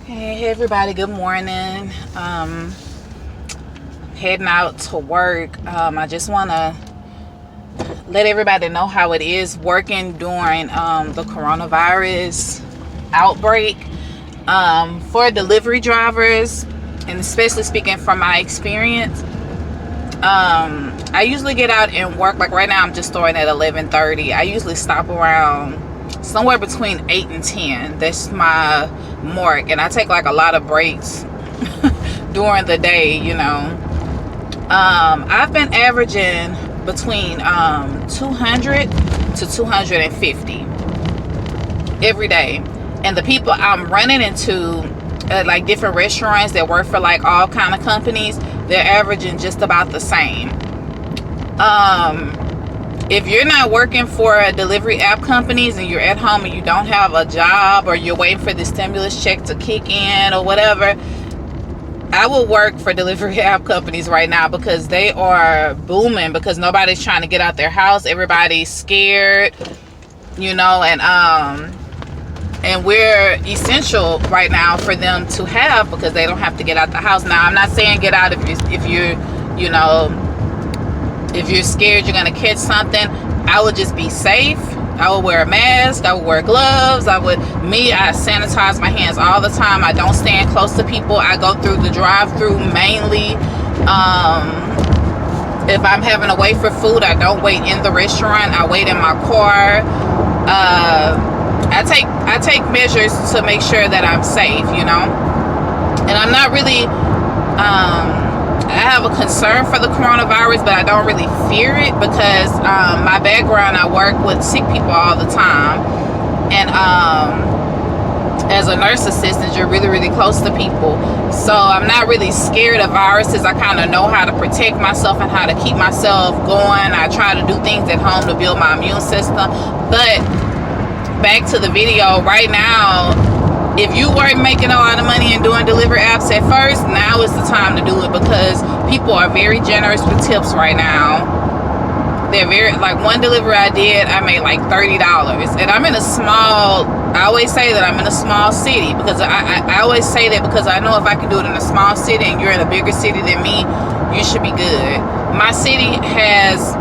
Hey everybody, good morning. Heading out to work. I just want to let everybody know how it is working during the coronavirus outbreak. For delivery drivers, and especially speaking from my experience, I usually get out and work. Like right now, I'm just starting at 11:30. I usually stop around somewhere between 8 and 10. That's my mark, and I take like a lot of breaks during the day. I've been averaging between 200 to 250 every day, and the people I'm running into at like different restaurants that work for like all kind of companies, they're averaging just about the same. If you're not working for a delivery app companies and you're at home and you don't have a job, or you're waiting for the stimulus check to kick in or whatever, I will work for delivery app companies right now because they are booming, because nobody's trying to get out their house. Everybody's scared, and we're essential right now for them to have, because they don't have to get out the house. Now, I'm not saying get out if you're scared you're gonna catch something. I would just be safe. I would wear a mask. I would wear gloves. I sanitize my hands all the time. I don't stand close to people. I go through the drive-through mainly. If I'm having to wait for food, I don't wait in the restaurant. I wait in my car. I take measures to make sure that I'm safe, and I'm not really I have a concern for the coronavirus, but I don't really fear it because my background, I work with sick people all the time, and as a nurse assistant, you're really, really close to people, so I'm not really scared of viruses. I kind of know how to protect myself and how to keep myself going. I try to do things at home to build my immune system. But back to the video right now, if you weren't making a lot of money and doing delivery apps at first, now is the time to do it, because people are very generous with tips right now. They're very, like one delivery I did, I made like $30, and I'm in a small, I always say that I'm in a small city, because I always say that because I know if I can do it in a small city and you're in a bigger city than me, you should be good. My city has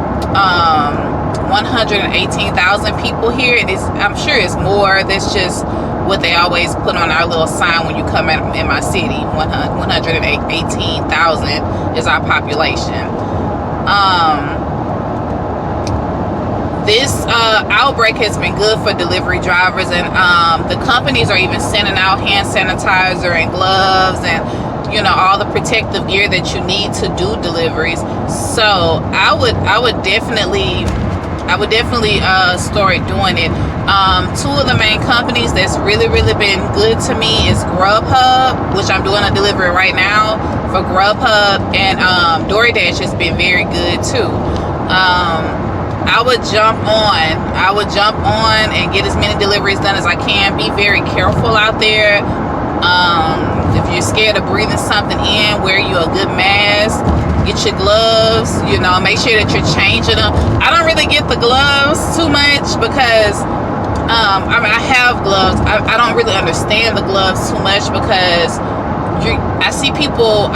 118,000 people here, and I'm sure it's more. That's just what they always put on our little sign when you come in my city. 118,000 is our population. This outbreak has been good for delivery drivers, and the companies are even sending out hand sanitizer and gloves and all the protective gear that you need to do deliveries. So I would definitely start doing it. Two of the main companies that's really, really been good to me is Grubhub, which I'm doing a delivery right now for Grubhub, and DoorDash has been very good too. I would jump on and get as many deliveries done as I can. Be very careful out there. If you're scared of breathing something in, wear you a good mask. Get your gloves, make sure that you're changing them. I don't really get the gloves too much because I have gloves. I don't really understand the gloves too much because I see people,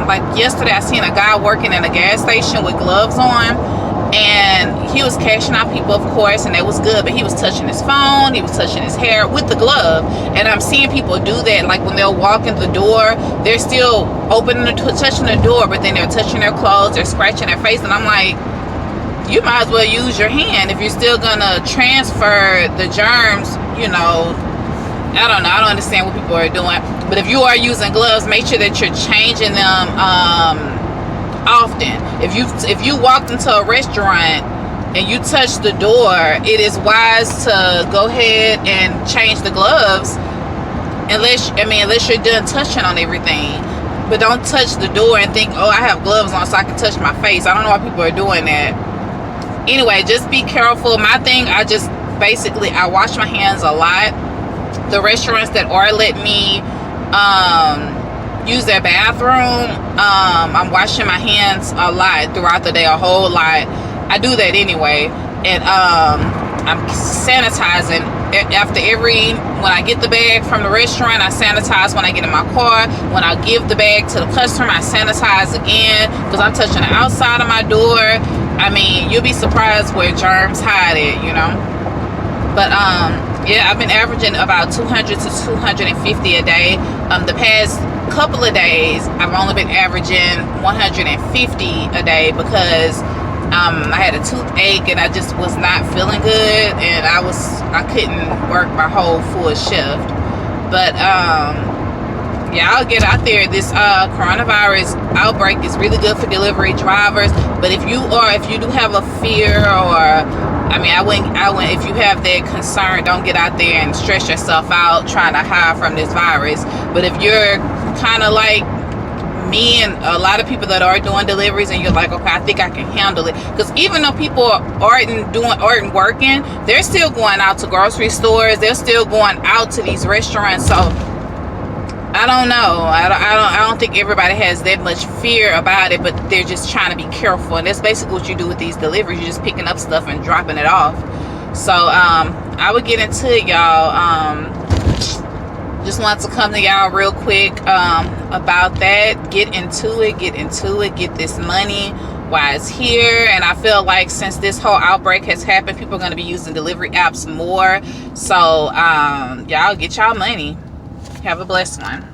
like yesterday I seen a guy working in a gas station with gloves on, and he was cashing out people, of course, and it was good, but he was touching his phone, he was touching his hair with the glove. And I'm seeing people do that, like when they'll walk in the door, they're still touching the door, but then they're touching their clothes, they're scratching their face, and I'm like, you might as well use your hand if you're still gonna transfer the germs. I don't know, I don't understand what people are doing. But if you are using gloves, make sure that you're changing them often. If you walked into a restaurant and you touch the door, it is wise to go ahead and change the gloves, unless you're done touching on everything. But don't touch the door and think, oh, I have gloves on so I can touch my face. I don't know why people are doing that. Anyway, just be careful. My thing, I wash my hands a lot. The restaurants that are letting me use their bathroom, I'm washing my hands a lot throughout the day, a whole lot. I do that anyway, and I'm sanitizing after when I get the bag from the restaurant, I sanitize when I get in my car. When I give the bag to the customer, I sanitize again, because I'm touching the outside of my door. I mean, you'll be surprised where germs hide it, you know. But yeah, I've been averaging about 200 to 250 a day. The past couple of days, I've only been averaging 150 a day, because I had a toothache and I just was not feeling good, and I couldn't work my whole full shift. But yeah, I'll get out there. This coronavirus outbreak is really good for delivery drivers. But if you do have a fear, or I wouldn't, if you have that concern, don't get out there and stress yourself out trying to hide from this virus. But if you're kind of like me and a lot of people that are doing deliveries, and you're like, okay, I think I can handle it, because even though people aren't working, they're still going out to grocery stores, they're still going out to these restaurants. So I don't know, I don't think everybody has that much fear about it, but they're just trying to be careful. And that's basically what you do with these deliveries. You're just picking up stuff and dropping it off. So I would get into it, y'all. Just want to come to y'all real quick about that. Get into it, get this money while it's here. And I feel like since this whole outbreak has happened, people are going to be using delivery apps more. So y'all get y'all money. Have a blessed one.